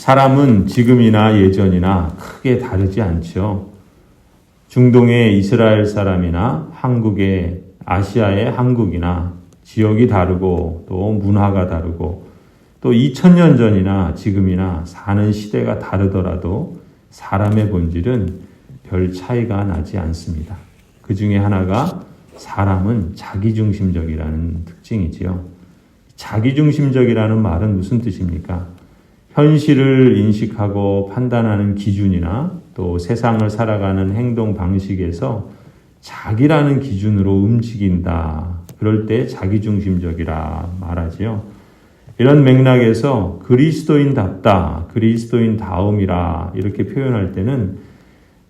사람은 지금이나 예전이나 크게 다르지 않죠. 중동의 이스라엘 사람이나 한국의 아시아의 한국이나 지역이 다르고 또 문화가 다르고 또 2000년 전이나 지금이나 사는 시대가 다르더라도 사람의 본질은 별 차이가 나지 않습니다. 그 중에 하나가 사람은 자기중심적이라는 특징이지요. 자기중심적이라는 말은 무슨 뜻입니까? 현실을 인식하고 판단하는 기준이나 또 세상을 살아가는 행동 방식에서 자기라는 기준으로 움직인다. 그럴 때 자기중심적이라 말하지요. 이런 맥락에서 그리스도인답다, 그리스도인다움이라 이렇게 표현할 때는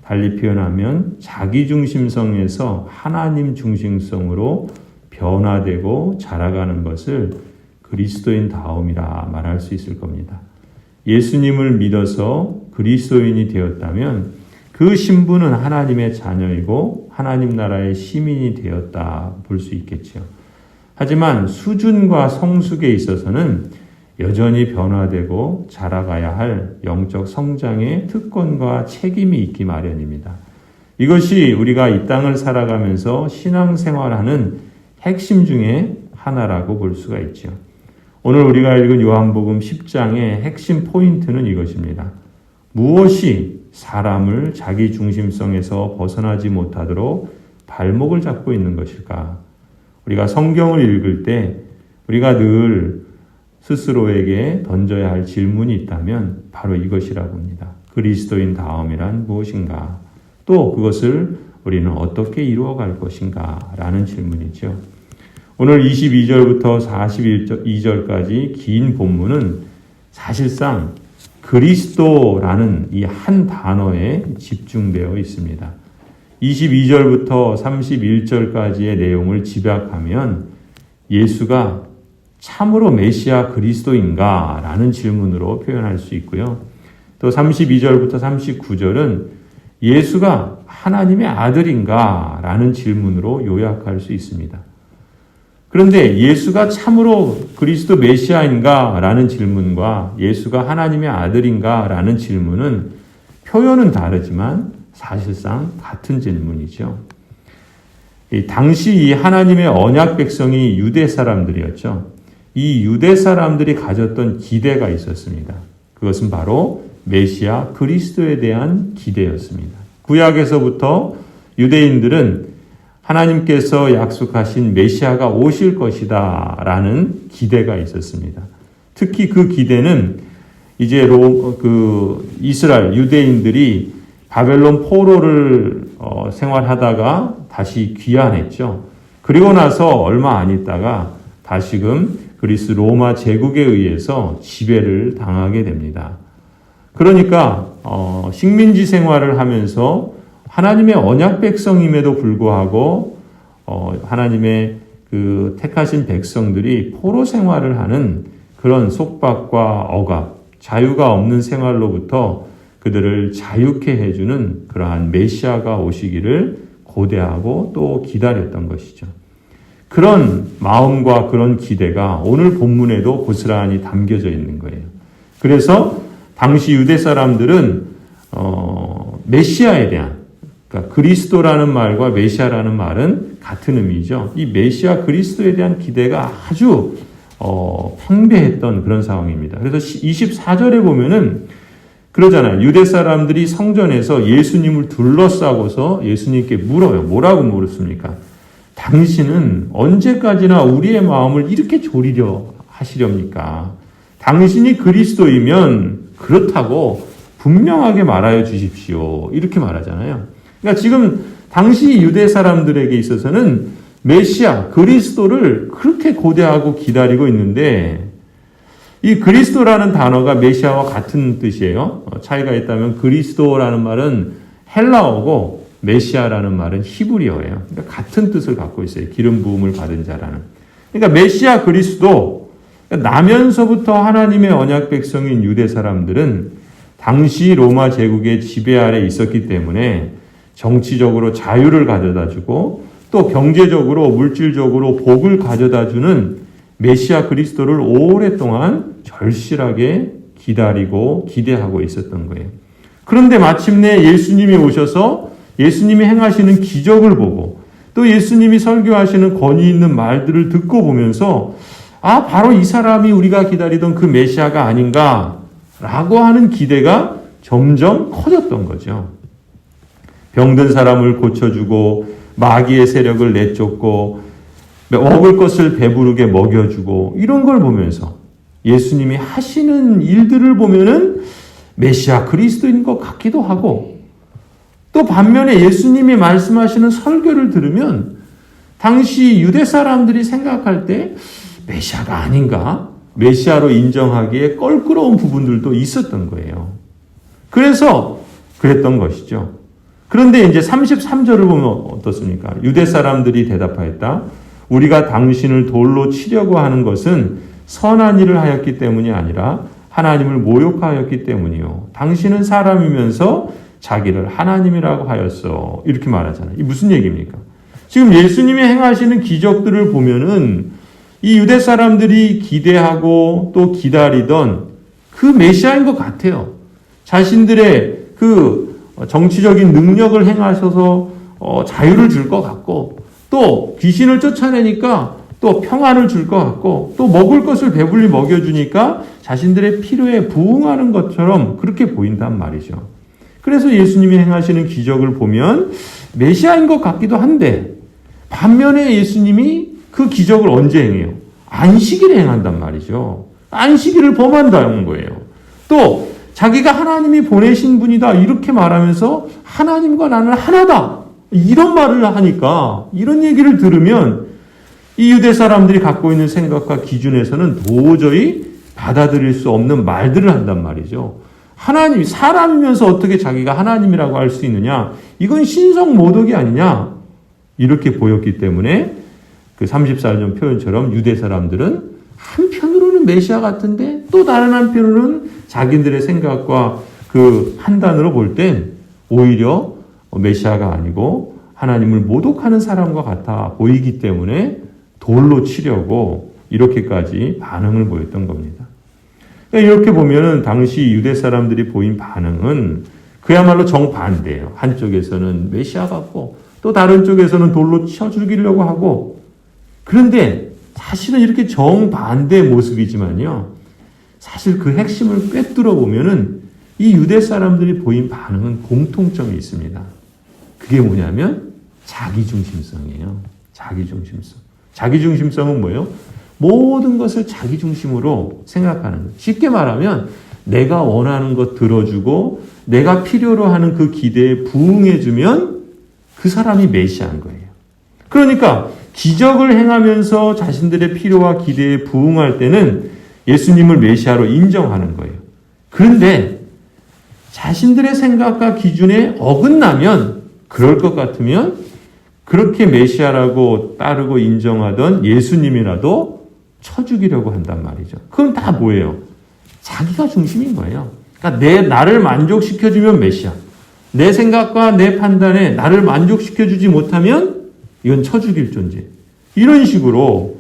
달리 표현하면 자기중심성에서 하나님 중심성으로 변화되고 자라가는 것을 그리스도인다움이라 말할 수 있을 겁니다. 예수님을 믿어서 그리스도인이 되었다면 그 신분은 하나님의 자녀이고 하나님 나라의 시민이 되었다 볼 수 있겠죠. 하지만 수준과 성숙에 있어서는 여전히 변화되고 자라가야 할 영적 성장의 특권과 책임이 있기 마련입니다. 이것이 우리가 이 땅을 살아가면서 신앙생활하는 핵심 중에 하나라고 볼 수가 있죠. 오늘 우리가 읽은 요한복음 10장의 핵심 포인트는 이것입니다. 무엇이 사람을 자기 중심성에서 벗어나지 못하도록 발목을 잡고 있는 것일까? 우리가 성경을 읽을 때 우리가 늘 스스로에게 던져야 할 질문이 있다면 바로 이것이라고 합니다. 그리스도인다움이란 무엇인가? 또 그것을 우리는 어떻게 이루어갈 것인가? 라는 질문이죠. 오늘 22절부터 42절까지 긴 본문은 사실상 그리스도라는 이 한 단어에 집중되어 있습니다. 22절부터 31절까지의 내용을 집약하면 예수가 참으로 메시아 그리스도인가? 라는 질문으로 표현할 수 있고요. 또 32절부터 39절은 예수가 하나님의 아들인가? 라는 질문으로 요약할 수 있습니다. 그런데 예수가 참으로 그리스도 메시아인가? 라는 질문과 예수가 하나님의 아들인가? 라는 질문은 표현은 다르지만 사실상 같은 질문이죠. 당시 이 하나님의 언약 백성이 유대 사람들이었죠. 이 유대 사람들이 가졌던 기대가 있었습니다. 그것은 바로 메시아 그리스도에 대한 기대였습니다. 구약에서부터 유대인들은 하나님께서 약속하신 메시아가 오실 것이다 라는 기대가 있었습니다. 특히 그 기대는 이제 이스라엘 유대인들이 바벨론 포로를 생활하다가 다시 귀환했죠. 그리고 나서 얼마 안 있다가 다시금 그리스 로마 제국에 의해서 지배를 당하게 됩니다. 그러니까 식민지 생활을 하면서 하나님의 언약 백성임에도 불구하고 하나님의 그 택하신 백성들이 포로 생활을 하는 그런 속박과 억압, 자유가 없는 생활로부터 그들을 자유케 해주는 그러한 메시아가 오시기를 고대하고 또 기다렸던 것이죠. 그런 마음과 그런 기대가 오늘 본문에도 고스란히 담겨져 있는 거예요. 그래서 당시 유대 사람들은 메시아에 대한, 그러니까 그리스도라는 말과 메시아라는 말은 같은 의미죠. 이 메시아 그리스도에 대한 기대가 아주 팽배했던 그런 상황입니다. 그래서 24절에 보면은 그러잖아요. 유대 사람들이 성전에서 예수님을 둘러싸고서 예수님께 물어요. 뭐라고 물었습니까? 당신은 언제까지나 우리의 마음을 이렇게 졸이려 하시렵니까? 당신이 그리스도이면 그렇다고 분명하게 말하여 주십시오. 이렇게 말하잖아요. 그러니까 지금 당시 유대 사람들에게 있어서는 메시아, 그리스도를 그렇게 고대하고 기다리고 있는데 이 그리스도라는 단어가 메시아와 같은 뜻이에요. 차이가 있다면 그리스도라는 말은 헬라어고 메시아라는 말은 히브리어예요. 그러니까 같은 뜻을 갖고 있어요. 기름 부음을 받은 자라는. 그러니까 메시아 그리스도, 나면서부터 하나님의 언약 백성인 유대 사람들은 당시 로마 제국의 지배 아래 있었기 때문에 정치적으로 자유를 가져다주고 또 경제적으로 물질적으로 복을 가져다주는 메시아 그리스도를 오랫동안 절실하게 기다리고 기대하고 있었던 거예요. 그런데 마침내 예수님이 오셔서 예수님이 행하시는 기적을 보고 또 예수님이 설교하시는 권위 있는 말들을 듣고 보면서 바로 이 사람이 우리가 기다리던 그 메시아가 아닌가라고 하는 기대가 점점 커졌던 거죠. 병든 사람을 고쳐주고 마귀의 세력을 내쫓고 먹을 것을 배부르게 먹여주고 이런 걸 보면서 예수님이 하시는 일들을 보면은 메시아 그리스도인 것 같기도 하고 또 반면에 예수님이 말씀하시는 설교를 들으면 당시 유대 사람들이 생각할 때 메시아가 아닌가? 메시아로 인정하기에 껄끄러운 부분들도 있었던 거예요. 그래서 그랬던 것이죠. 그런데 이제 33절을 보면 어떻습니까? 유대 사람들이 대답하였다. 우리가 당신을 돌로 치려고 하는 것은 선한 일을 하였기 때문이 아니라 하나님을 모욕하였기 때문이요. 당신은 사람이면서 자기를 하나님이라고 하였어. 이렇게 말하잖아요. 이 무슨 얘기입니까? 지금 예수님이 행하시는 기적들을 보면은 이 유대 사람들이 기대하고 또 기다리던 그 메시아인 것 같아요. 자신들의 그 정치적인 능력을 행하셔서 자유를 줄 것 같고 또 귀신을 쫓아내니까 또 평안을 줄 것 같고 또 먹을 것을 배불리 먹여주니까 자신들의 필요에 부응하는 것처럼 그렇게 보인단 말이죠. 그래서 예수님이 행하시는 기적을 보면 메시아인 것 같기도 한데 반면에 예수님이 그 기적을 언제 행해요? 안식일에 행한단 말이죠. 안식일을 범한다는 거예요. 또 자기가 하나님이 보내신 분이다 이렇게 말하면서 하나님과 나는 하나다 이런 말을 하니까 이런 얘기를 들으면 이 유대 사람들이 갖고 있는 생각과 기준에서는 도저히 받아들일 수 없는 말들을 한단 말이죠. 하나님, 사람이면서 어떻게 자기가 하나님이라고 할 수 있느냐? 이건 신성 모독이 아니냐? 이렇게 보였기 때문에 그 34절 표현처럼 유대 사람들은 한편으로는 메시아 같은데 또 다른 한편으로는 자기들의 생각과 그 판단으로 볼 땐 오히려 메시아가 아니고 하나님을 모독하는 사람과 같아 보이기 때문에 돌로 치려고 이렇게까지 반응을 보였던 겁니다. 이렇게 보면은 당시 유대 사람들이 보인 반응은 그야말로 정반대예요. 한쪽에서는 메시아 같고 또 다른 쪽에서는 돌로 쳐 죽이려고 하고 그런데 사실은 이렇게 정반대의 모습이지만요. 사실 그 핵심을 꿰뚫어 보면은 이 유대 사람들이 보인 반응은 공통점이 있습니다. 그게 뭐냐면 자기중심성이에요. 자기중심성. 자기중심성은 뭐예요? 모든 것을 자기중심으로 생각하는 거예요. 쉽게 말하면 내가 원하는 것 들어주고 내가 필요로 하는 그 기대에 부응해주면 그 사람이 메시아인 거예요. 그러니까 기적을 행하면서 자신들의 필요와 기대에 부응할 때는 예수님을 메시아로 인정하는 거예요. 그런데 자신들의 생각과 기준에 어긋나면 그럴 것 같으면 그렇게 메시아라고 따르고 인정하던 예수님이라도 쳐 죽이려고 한단 말이죠. 그건 다 뭐예요? 자기가 중심인 거예요. 그러니까 나를 만족시켜주면 메시아. 내 생각과 내 판단에 나를 만족시켜주지 못하면 이건 쳐 죽일 존재. 이런 식으로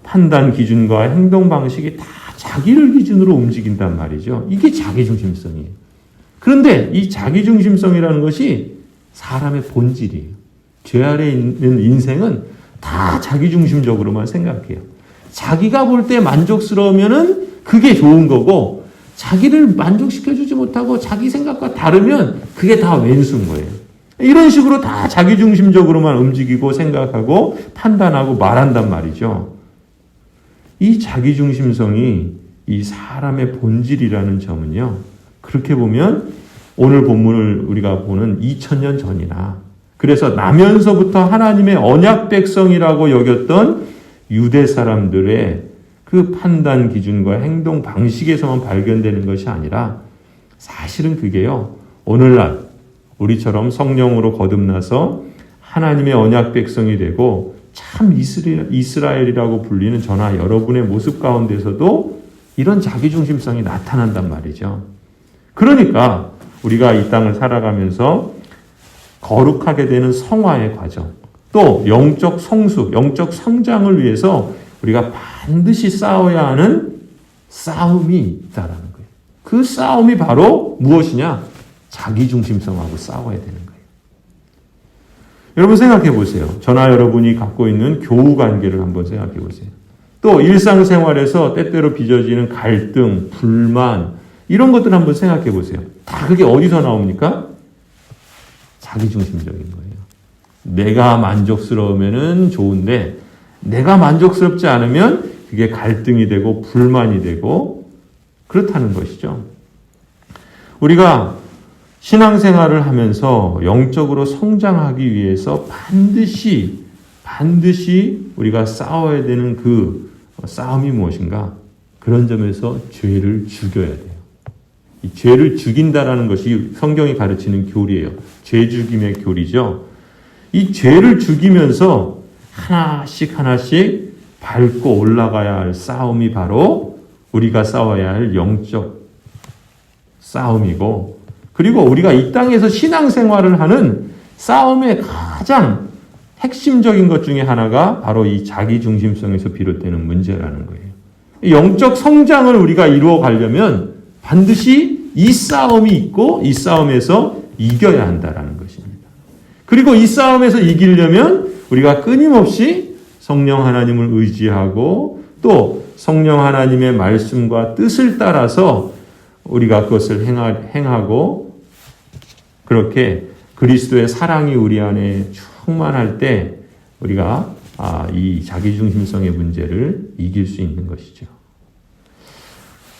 판단 기준과 행동 방식이 다 자기를 기준으로 움직인단 말이죠. 이게 자기중심성이에요. 그런데 이 자기중심성이라는 것이 사람의 본질이에요. 죄 아래에 있는 인생은 다 자기중심적으로만 생각해요. 자기가 볼 때 만족스러우면은 그게 좋은 거고 자기를 만족시켜주지 못하고 자기 생각과 다르면 그게 다 왼수인 거예요. 이런 식으로 다 자기중심적으로만 움직이고 생각하고 판단하고 말한단 말이죠. 이 자기중심성이 이 사람의 본질이라는 점은요. 그렇게 보면 오늘 본문을 우리가 보는 2000년 전이나 그래서 나면서부터 하나님의 언약 백성이라고 여겼던 유대 사람들의 그 판단 기준과 행동 방식에서만 발견되는 것이 아니라 사실은 그게요. 오늘날 우리처럼 성령으로 거듭나서 하나님의 언약 백성이 되고 참 이스라엘이라고 불리는 저나 여러분의 모습 가운데서도 이런 자기중심성이 나타난단 말이죠. 그러니까 우리가 이 땅을 살아가면서 거룩하게 되는 성화의 과정, 또 영적 성숙, 영적 성장을 위해서 우리가 반드시 싸워야 하는 싸움이 있다라는 거예요. 그 싸움이 바로 무엇이냐? 자기중심성하고 싸워야 되는 거예요. 여러분 생각해 보세요. 저나 여러분이 갖고 있는 교우 관계를 한번 생각해 보세요. 또 일상생활에서 때때로 빚어지는 갈등, 불만 이런 것들 한번 생각해 보세요. 다 그게 어디서 나옵니까? 자기중심적인 거예요. 내가 만족스러우면은 좋은데 내가 만족스럽지 않으면 그게 갈등이 되고 불만이 되고 그렇다는 것이죠. 우리가 신앙생활을 하면서 영적으로 성장하기 위해서 반드시 우리가 싸워야 되는 그 싸움이 무엇인가? 그런 점에서 죄를 죽여야 돼요. 이 죄를 죽인다라는 것이 성경이 가르치는 교리예요. 죄 죽임의 교리죠. 이 죄를 죽이면서 하나씩 밟고 올라가야 할 싸움이 바로 우리가 싸워야 할 영적 싸움이고, 그리고 우리가 이 땅에서 신앙생활을 하는 싸움의 가장 핵심적인 것 중에 하나가 바로 이 자기중심성에서 비롯되는 문제라는 거예요. 영적 성장을 우리가 이루어 가려면 반드시 이 싸움이 있고 이 싸움에서 이겨야 한다라는 것입니다. 그리고 이 싸움에서 이기려면 우리가 끊임없이 성령 하나님을 의지하고 또 성령 하나님의 말씀과 뜻을 따라서 우리가 그것을 행하고 그렇게 그리스도의 사랑이 우리 안에 충만할 때 우리가 이 자기중심성의 문제를 이길 수 있는 것이죠.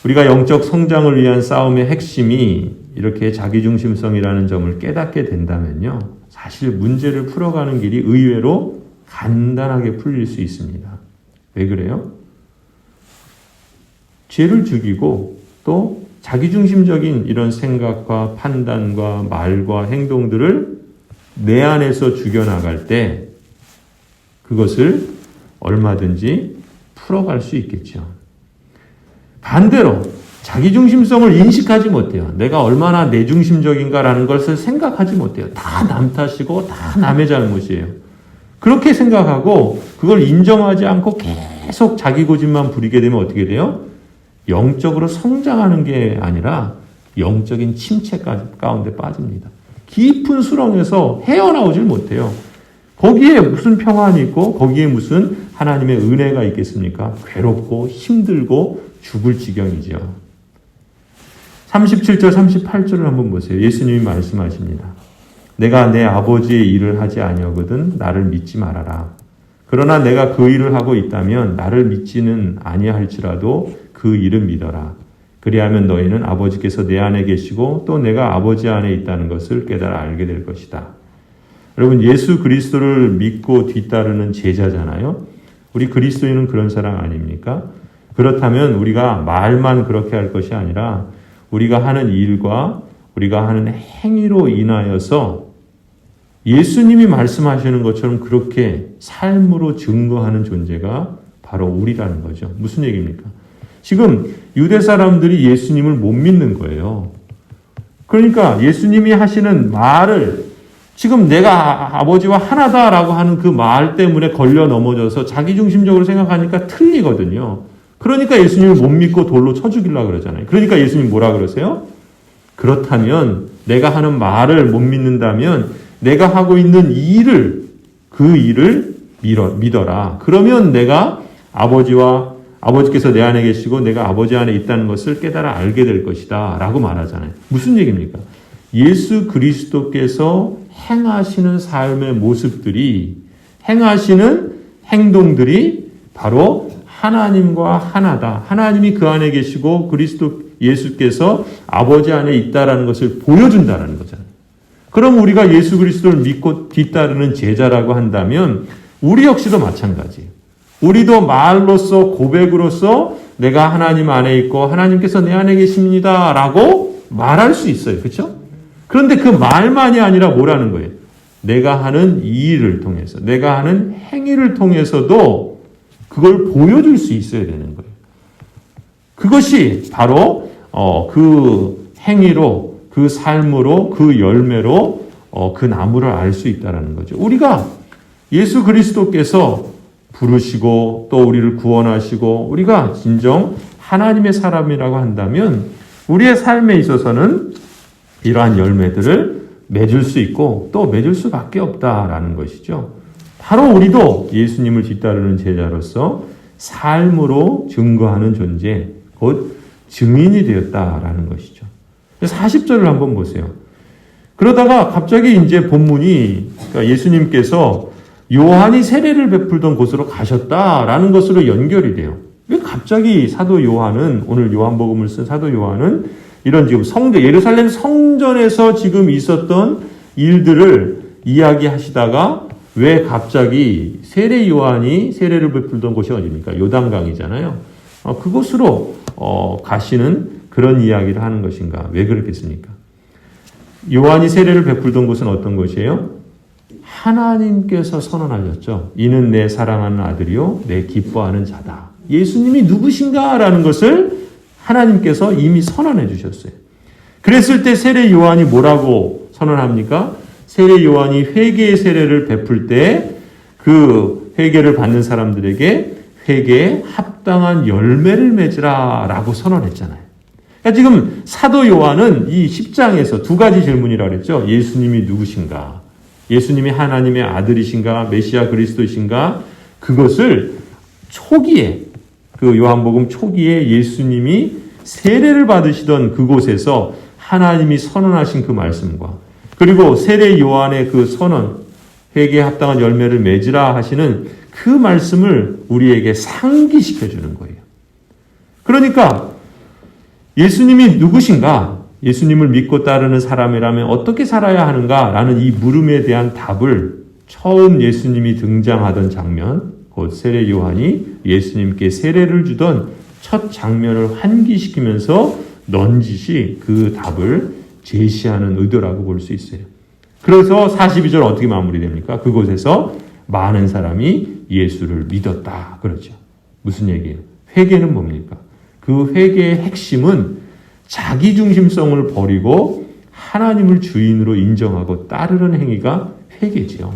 우리가 영적 성장을 위한 싸움의 핵심이 이렇게 자기중심성이라는 점을 깨닫게 된다면요. 사실 문제를 풀어가는 길이 의외로 간단하게 풀릴 수 있습니다. 왜 그래요? 죄를 죽이고 또 자기중심적인 이런 생각과 판단과 말과 행동들을 내 안에서 죽여나갈 때 그것을 얼마든지 풀어갈 수 있겠죠. 반대로 자기중심성을 인식하지 못해요. 내가 얼마나 내중심적인가라는 것을 생각하지 못해요. 다 남 탓이고 다 남의 잘못이에요. 그렇게 생각하고 그걸 인정하지 않고 계속 자기 고집만 부리게 되면 어떻게 돼요? 영적으로 성장하는 게 아니라 영적인 침체 가운데 빠집니다. 깊은 수렁에서 헤어나오질 못해요. 거기에 무슨 평안이 있고 거기에 무슨 하나님의 은혜가 있겠습니까? 괴롭고 힘들고 죽을 지경이죠. 37절 38절을 한번 보세요. 예수님이 말씀하십니다. 내가 내 아버지의 일을 하지 아니하거든 나를 믿지 말아라. 그러나 내가 그 일을 하고 있다면 나를 믿지는 아니할지라도 그 일은 믿어라. 그리하면 너희는 아버지께서 내 안에 계시고 또 내가 아버지 안에 있다는 것을 깨달아 알게 될 것이다. 여러분 예수 그리스도를 믿고 뒤따르는 제자잖아요. 우리 그리스도인은 그런 사람 아닙니까? 그렇다면 우리가 말만 그렇게 할 것이 아니라 우리가 하는 일과 우리가 하는 행위로 인하여서 예수님이 말씀하시는 것처럼 그렇게 삶으로 증거하는 존재가 바로 우리라는 거죠. 무슨 얘기입니까? 지금 유대 사람들이 예수님을 못 믿는 거예요. 그러니까 예수님이 하시는 말을 지금 내가 아버지와 하나다라고 하는 그 말 때문에 걸려 넘어져서 자기중심적으로 생각하니까 틀리거든요. 그러니까 예수님을 못 믿고 돌로 쳐 죽이려고 그러잖아요. 그러니까 예수님 뭐라 그러세요? 그렇다면 내가 하는 말을 못 믿는다면 내가 하고 있는 그 일을 믿어라. 그러면 내가 아버지께서 내 안에 계시고 내가 아버지 안에 있다는 것을 깨달아 알게 될 것이다 라고 말하잖아요. 무슨 얘기입니까? 예수 그리스도께서 행하시는 삶의 모습들이 행하시는 행동들이 바로 하나님과 하나다. 하나님이 그 안에 계시고 그리스도 예수께서 아버지 안에 있다라는 것을 보여준다라는 거잖아요. 그럼 우리가 예수 그리스도를 믿고 뒤따르는 제자라고 한다면 우리 역시도 마찬가지예요. 우리도 말로써 고백으로써 내가 하나님 안에 있고 하나님께서 내 안에 계십니다 라고 말할 수 있어요. 그렇죠? 그런데 그 말만이 아니라 뭐라는 거예요? 내가 하는 이 일을 통해서 내가 하는 행위를 통해서도 그걸 보여줄 수 있어야 되는 거예요. 그것이 바로 그 행위로 그 삶으로 그 열매로 그 나무를 알 수 있다는 거죠. 우리가 예수 그리스도께서 부르시고 또 우리를 구원하시고 우리가 진정 하나님의 사람이라고 한다면 우리의 삶에 있어서는 이러한 열매들을 맺을 수 있고 또 맺을 수밖에 없다라는 것이죠. 바로 우리도 예수님을 뒤따르는 제자로서 삶으로 증거하는 존재, 곧 증인이 되었다라는 것이죠. 40절을 한번 보세요. 그러다가 갑자기 이제 본문이 그러니까 예수님께서 요한이 세례를 베풀던 곳으로 가셨다라는 것으로 연결이 돼요. 왜 갑자기 사도 요한은, 오늘 요한복음을 쓴 사도 요한은 이런 지금 예루살렘 성전에서 지금 있었던 일들을 이야기하시다가 왜 갑자기 세례 요한이 세례를 베풀던 곳이 어디입니까? 요단강이잖아요. 그곳으로 가시는 그런 이야기를 하는 것인가? 왜 그렇겠습니까? 요한이 세례를 베풀던 곳은 어떤 곳이에요? 하나님께서 선언하셨죠. 이는 내 사랑하는 아들이요 내 기뻐하는 자다. 예수님이 누구신가라는 것을 하나님께서 이미 선언해 주셨어요. 그랬을 때 세례 요한이 뭐라고 선언합니까? 세례 요한이 회개의 세례를 베풀 때 그 회개를 받는 사람들에게 회개에 합당한 열매를 맺으라 라고 선언했잖아요. 그러니까 지금 사도 요한은 이 10장에서 두 가지 질문이라고 그랬죠. 예수님이 누구신가? 예수님이 하나님의 아들이신가? 메시아 그리스도이신가? 그것을 초기에 그 요한복음 초기에 예수님이 세례를 받으시던 그곳에서 하나님이 선언하신 그 말씀과 그리고 세례 요한의 그 선언, 회개에 합당한 열매를 맺으라 하시는 그 말씀을 우리에게 상기시켜 주는 거예요. 그러니까 예수님이 누구신가? 예수님을 믿고 따르는 사람이라면 어떻게 살아야 하는가? 라는 이 물음에 대한 답을 처음 예수님이 등장하던 장면, 곧 세례 요한이 예수님께 세례를 주던 첫 장면을 환기시키면서 넌지시 그 답을 제시하는 의도라고 볼 수 있어요. 그래서 42절 어떻게 마무리됩니까? 그곳에서 많은 사람이 예수를 믿었다. 그러죠. 무슨 얘기예요? 회개는 뭡니까? 그 회개의 핵심은 자기중심성을 버리고 하나님을 주인으로 인정하고 따르는 행위가 회개지요.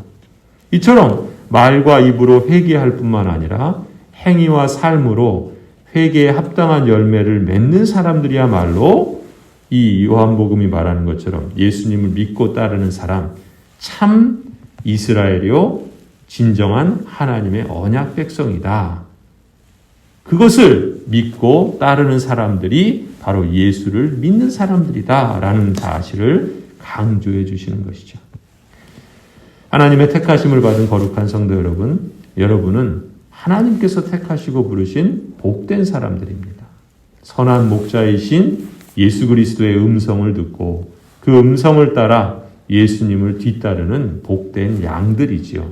이처럼 말과 입으로 회개할 뿐만 아니라 행위와 삶으로 회개에 합당한 열매를 맺는 사람들이야말로 이 요한복음이 말하는 것처럼 예수님을 믿고 따르는 사람, 참 이스라엘이요 진정한 하나님의 언약 백성이다. 그것을 믿고 따르는 사람들이 바로 예수를 믿는 사람들이다라는 사실을 강조해 주시는 것이죠. 하나님의 택하심을 받은 거룩한 성도 여러분, 여러분은 하나님께서 택하시고 부르신 복된 사람들입니다. 선한 목자이신 예수 그리스도의 음성을 듣고 그 음성을 따라 예수님을 뒤따르는 복된 양들이지요.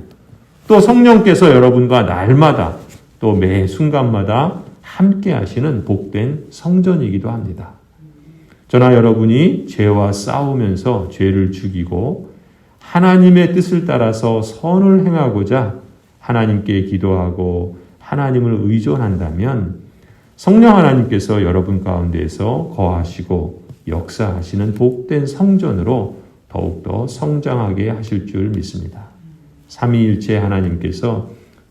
또 성령께서 여러분과 날마다 또 매 순간마다 함께 하시는 복된 성전이기도 합니다. 저나 여러분이 죄와 싸우면서 죄를 죽이고 하나님의 뜻을 따라서 선을 행하고자 하나님께 기도하고 하나님을 의존한다면 성령 하나님께서 여러분 가운데에서 거하시고 역사하시는 복된 성전으로 더욱더 성장하게 하실 줄 믿습니다. 삼위일체 하나님께서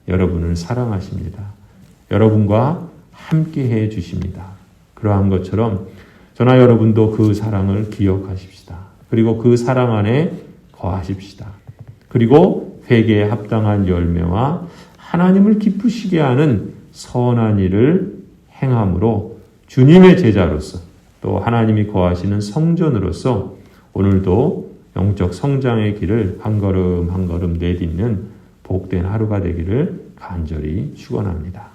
여러분을 사랑하십니다. 여러분과 함께해 주십니다. 그러한 것처럼 저나 여러분도 그 사랑을 기억하십시다. 그리고 그 사랑 안에 거하십시다. 그리고 회개에 합당한 열매와 하나님을 기쁘시게 하는 선한 일을 행함으로 주님의 제자로서 또 하나님이 거하시는 성전으로서 오늘도 영적 성장의 길을 한 걸음 한 걸음 내딛는 복된 하루가 되기를 간절히 축원합니다.